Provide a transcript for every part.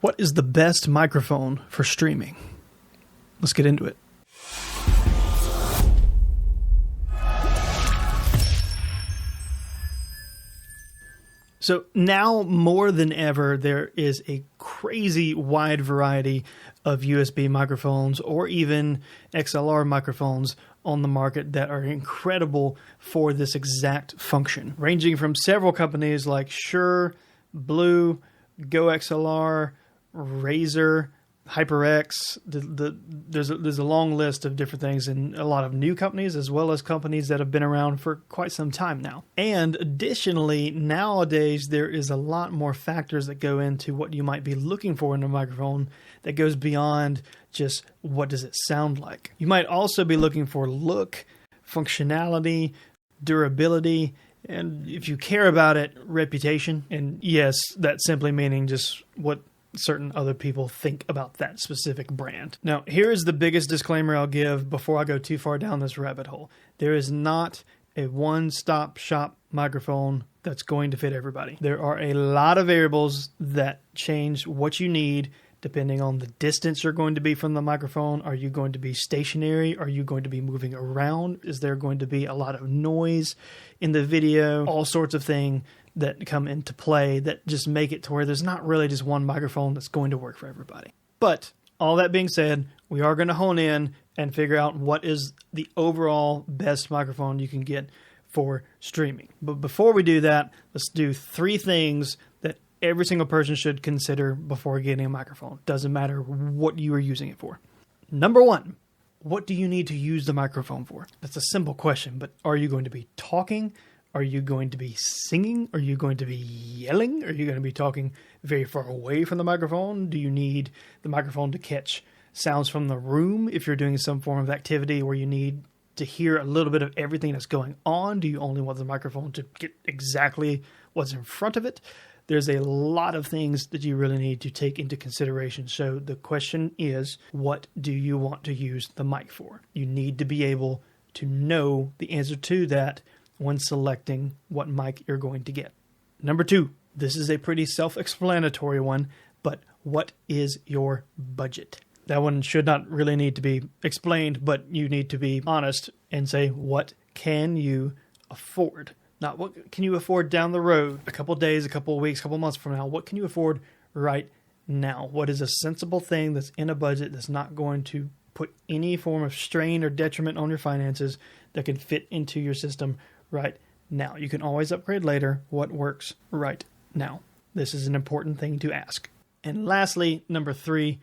What is the best microphone for streaming? Let's get into it. So now more than ever, there is a crazy wide variety of USB microphones or even XLR microphones on the market that are incredible for this exact function, ranging from several companies like Shure, Blue, Go XLR, Razer, HyperX. There's a long list of different things, and a lot of new companies as well as companies that have been around for quite some time now. And additionally, nowadays there is a lot more factors that go into what you might be looking for in a microphone that goes beyond just what does it sound like. You might also be looking for look, functionality, durability, and if you care about it, reputation. And yes, that's simply meaning just what certain other people think about that specific brand. Now, here is the biggest disclaimer I'll give before I go too far down this rabbit hole. There is not a one-stop shop microphone that's going to fit everybody. There are a lot of variables that change what you need depending on the distance you're going to be from the microphone. Are you going to be stationary? Are you going to be moving around? Is there going to be a lot of noise in the video? All sorts of things that come into play that just make it to where there's not really just one microphone that's going to work for everybody. But all that being said, we are going to hone in and figure out what is the overall best microphone you can get for streaming. But before we do that, let's do 3 things that every single person should consider before getting a microphone. Doesn't matter what you are using it for. Number 1, what do you need to use the microphone for? That's a simple question, but are you going to be talking? Are you going to be singing? Are you going to be yelling? Are you going to be talking very far away from the microphone? Do you need the microphone to catch sounds from the room if you're doing some form of activity where you need to hear a little bit of everything that's going on? Do you only want the microphone to get exactly what's in front of it? There's a lot of things that you really need to take into consideration. So the question is, what do you want to use the mic for? You need to be able to know the answer to that when selecting what mic you're going to get. Number 2, this is a pretty self-explanatory one, but what is your budget? That one should not really need to be explained, but you need to be honest and say, what can you afford? Not what can you afford down the road, a couple days, a couple of weeks, a couple months from now. What can you afford right now? What is a sensible thing that's in a budget that's not going to put any form of strain or detriment on your finances that can fit into your system right now? You can always upgrade later. What works right now? This is an important thing to ask. And lastly, number 3,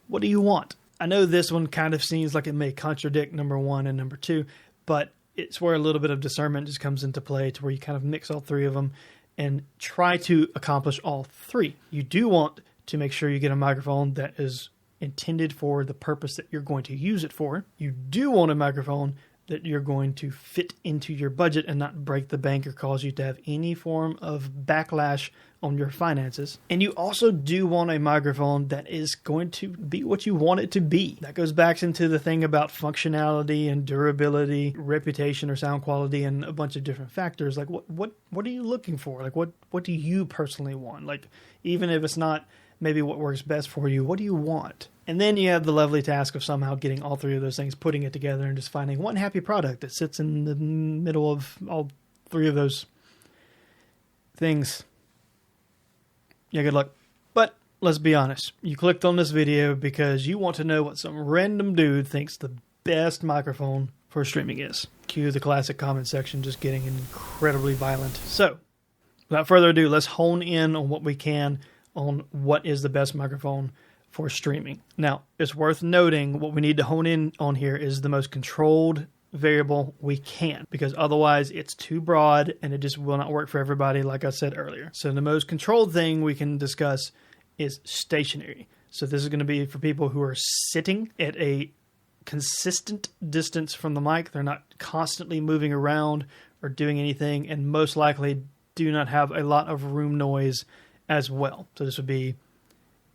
what do you want? I know this one kind of seems like it may contradict number 1 and number 2, but it's where a little bit of discernment just comes into play to where you kind of mix all 3 of them and try to accomplish all 3. You do want to make sure you get a microphone that is intended for the purpose that you're going to use it for. You do want a microphone that you're going to fit into your budget and not break the bank or cause you to have any form of backlash on your finances. And you also do want a microphone that is going to be what you want it to be. That goes back into the thing about functionality and durability, reputation or sound quality, and a bunch of different factors. Like what are you looking for? Like what do you personally want? Like even if it's not maybe what works best for you, what do you want? And then you have the lovely task of somehow getting all 3 of those things, putting it together, and just finding one happy product that sits in the middle of all 3 of those things. Yeah, good luck. But let's be honest. You clicked on this video because you want to know what some random dude thinks the best microphone for streaming is. Cue the classic comment section just getting incredibly violent. So, without further ado, let's hone in on what we can on what is the best microphone for streaming. Now, it's worth noting what we need to hone in on here is the most controlled variable we can, because otherwise it's too broad and it just will not work for everybody, like I said earlier. So the most controlled thing we can discuss is stationary. So this is going to be for people who are sitting at a consistent distance from the mic. They're not constantly moving around or doing anything, and most likely do not have a lot of room noise as well. So this would be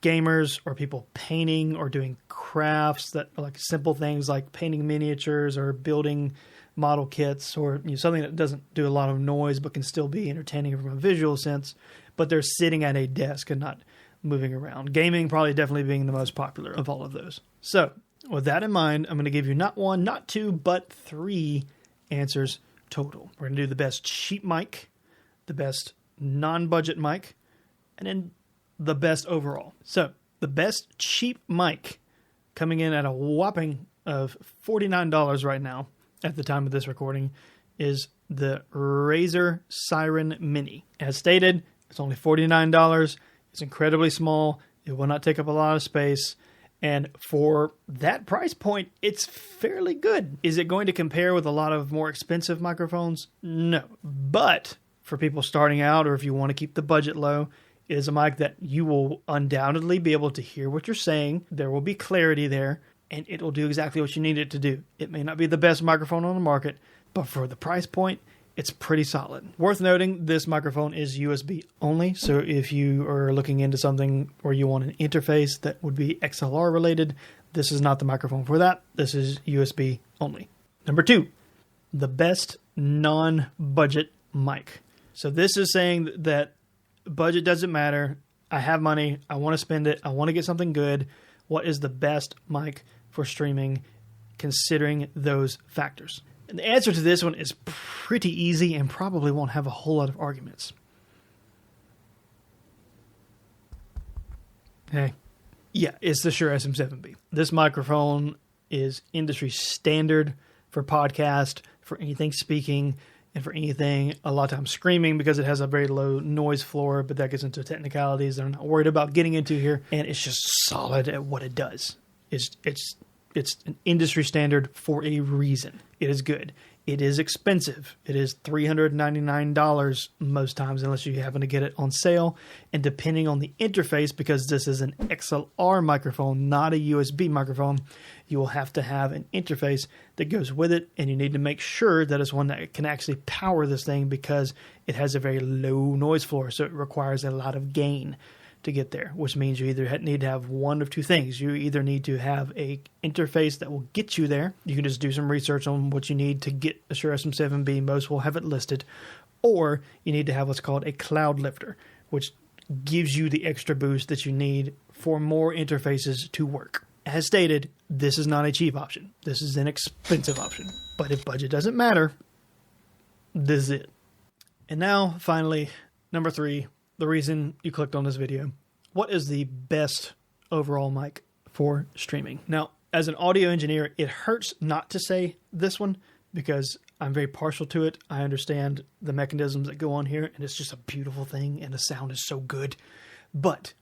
gamers or people painting or doing crafts that are like simple things like painting miniatures or building model kits, or something that doesn't do a lot of noise but can still be entertaining from a visual sense, but they're sitting at a desk and not moving around. Gaming probably definitely being the most popular of all of those. So with that in mind, I'm going to give you not one, not two, but three answers total. We're going to do the best cheap mic, the best non-budget mic, and then the best overall. So the best cheap mic coming in at a whopping of $49 right now at the time of this recording is the Razer Siren Mini. As stated, it's only $49. It's incredibly small. It will not take up a lot of space. And for that price point, it's fairly good. Is it going to compare with a lot of more expensive microphones? No. But for people starting out, or if you want to keep the budget low, it is a mic that you will undoubtedly be able to hear what you're saying. There will be clarity there, and it will do exactly what you need it to do. It may not be the best microphone on the market, but for the price point, it's pretty solid. Worth noting, this microphone is USB only, so if you are looking into something where you want an interface that would be XLR related, this is not the microphone for that. This is USB only. Number two, the best non-budget mic. So this is saying that budget doesn't matter. I have money. I want to spend it. I want to get something good. What is the best mic for streaming considering those factors? And the answer to this one is pretty easy and probably won't have a whole lot of arguments. Hey. Yeah, it's the Shure SM7B. This microphone is industry standard for podcast, for anything speaking, and for anything a lot of times screaming, because it has a very low noise floor, but that gets into technicalities that I'm not worried about getting into here. And it's just solid at what it does. It's an industry standard for a reason. It is good. It is expensive. It is $399 most times, unless you happen to get it on sale. And depending on the interface, because this is an XLR microphone, not a USB microphone, you will have to have an interface that goes with it. And you need to make sure that it's one that can actually power this thing, because it has a very low noise floor. So it requires a lot of gain to get there, which means you either need to have one of two things. You either need to have a interface that will get you there. You can just do some research on what you need to get a Shure SM7B. Most will have it listed. Or you need to have what's called a cloud lifter, which gives you the extra boost that you need for more interfaces to work. As stated, this is not a cheap option. This is an expensive option. But if budget doesn't matter, this is it. And now, finally, number three, the reason you clicked on this video. What is the best overall mic for streaming? Now, as an audio engineer, it hurts not to say this one, because I'm very partial to it. I understand the mechanisms that go on here, and it's just a beautiful thing, and the sound is so good. But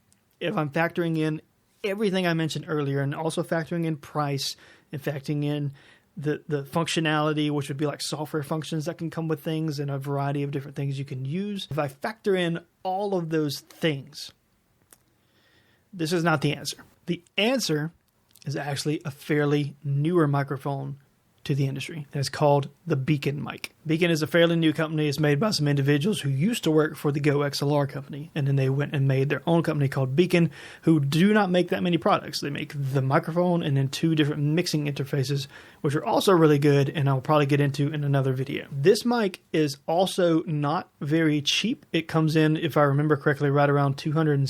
if I'm factoring in everything I mentioned earlier, and also factoring in price, and factoring in the functionality, which would be like software functions that can come with things and a variety of different things you can use. If I factor in all of those things, this is not the answer. The answer is actually a fairly newer microphone to the industry. And it's called the Beacon mic. Beacon is a fairly new company. It's made by some individuals who used to work for the Go XLR company. And then they went and made their own company called Beacon, who do not make that many products. They make the microphone and then two different mixing interfaces, which are also really good, and I'll probably get into in another video. This mic is also not very cheap. It comes in, if I remember correctly, right around $270,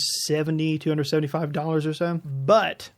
$275 or so. But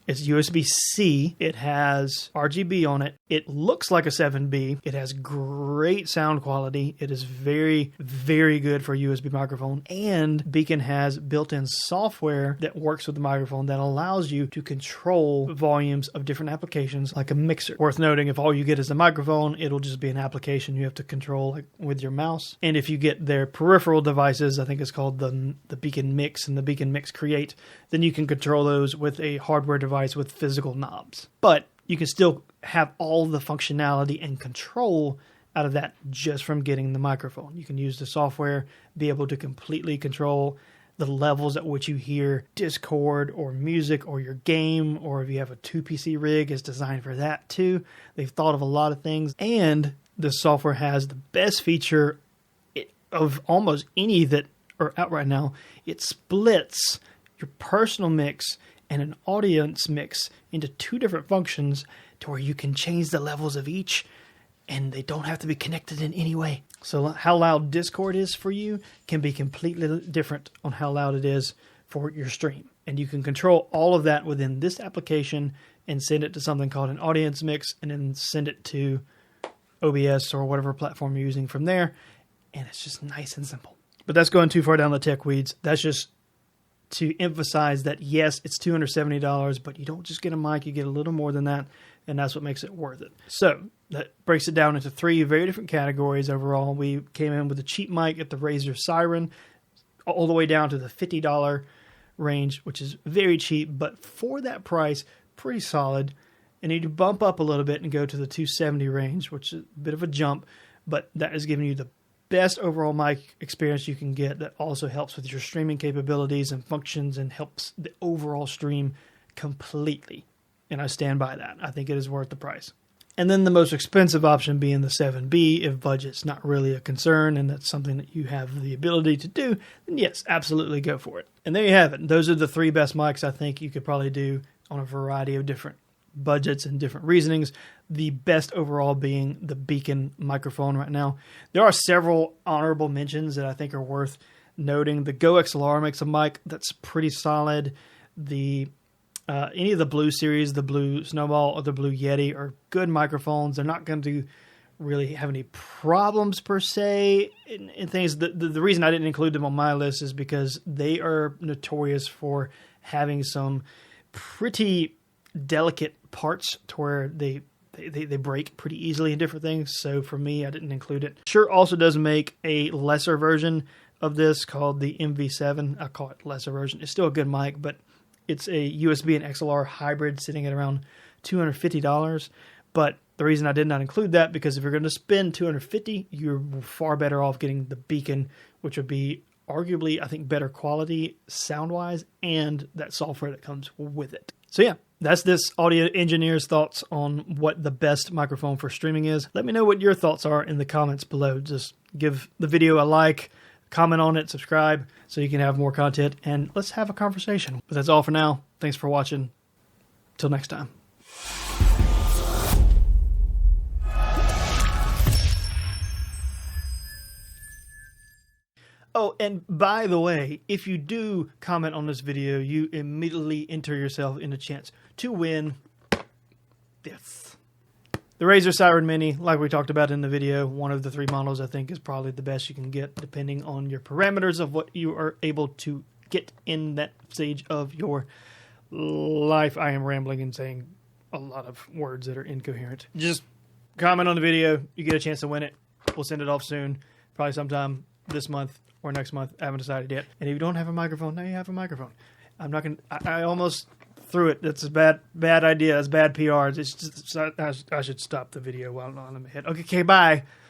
it's USB-C. It has RGB on it. It looks like a 7B. It has great sound quality. It is very, very good for a USB microphone. And Beacon has built-in software that works with the microphone that allows you to control volumes of different applications like a mixer. Worth noting, if all you get is the microphone, it'll just be an application you have to control like with your mouse. And if you get their peripheral devices, I think it's called the Beacon Mix and the Beacon Mix Create, then you can control those with a hardware device with physical knobs. But you can still have all the functionality and control out of that just from getting the microphone. You can use the software, be able to completely control the levels at which you hear Discord or music or your game, or if you have a 2PC rig, it's designed for that too. They've thought of a lot of things, and the software has the best feature of almost any that are out right now. It splits your personal mix and an audience mix into two different functions to where you can change the levels of each, and they don't have to be connected in any way. So how loud Discord is for you can be completely different on how loud it is for your stream. And you can control all of that within this application and send it to something called an audience mix, and then send it to OBS or whatever platform you're using from there. And it's just nice and simple. But that's going too far down the tech weeds. That's just to emphasize that, yes, it's $270, but you don't just get a mic, you get a little more than that, and that's what makes it worth it. So that breaks it down into 3 very different categories overall. We came in with a cheap mic at the Razer Siren, all the way down to the $50 range, which is very cheap, but for that price, pretty solid. And you bump up a little bit and go to the $270 range, which is a bit of a jump, but that is giving you the best overall mic experience you can get that also helps with your streaming capabilities and functions and helps the overall stream completely. And I stand by that. I think it is worth the price. And then the most expensive option being the 7B, if budget's not really a concern and that's something that you have the ability to do, then yes, absolutely go for it. And there you have it. Those are the 3 best mics I think you could probably do on a variety of different budgets and different reasonings. The best overall being the Beacon microphone right now. There are several honorable mentions that I think are worth noting. The Go XLR makes a mic that's pretty solid. The any of the Blue series, the Blue Snowball or the Blue Yeti, are good microphones. They're not going to really have any problems per se in things. The reason I didn't include them on my list is because they are notorious for having some pretty delicate parts to where they break pretty easily in different things. So for me, I didn't include it. Shure also does make a lesser version of this called the MV7. I call it lesser version. It's still a good mic, but it's a USB and XLR hybrid sitting at around $250. But the reason I did not include that, because if you're going to spend $250, you're far better off getting the Beacon, which would be arguably, I think, better quality sound-wise and that software that comes with it. So yeah, that's this audio engineer's thoughts on what the best microphone for streaming is. Let me know what your thoughts are in the comments below. Just give the video a like, comment on it, subscribe so you can have more content, and let's have a conversation. But that's all for now. Thanks for watching. Till next time. Oh, and by the way, if you do comment on this video, you immediately enter yourself in a chance to win this. The Razer Siren Mini, like we talked about in the video, one of the 3 models I think is probably the best you can get depending on your parameters of what you are able to get in that stage of your life. I am rambling and saying a lot of words that are incoherent. Just comment on the video. You get a chance to win it. We'll send it off soon, probably sometime this month or next month. I haven't decided yet. And if you don't have a microphone, now you have a microphone. I'm not going to... I almost threw it. That's a bad idea. It's bad PR. It's just, I should stop the video while I'm ahead. Okay, bye.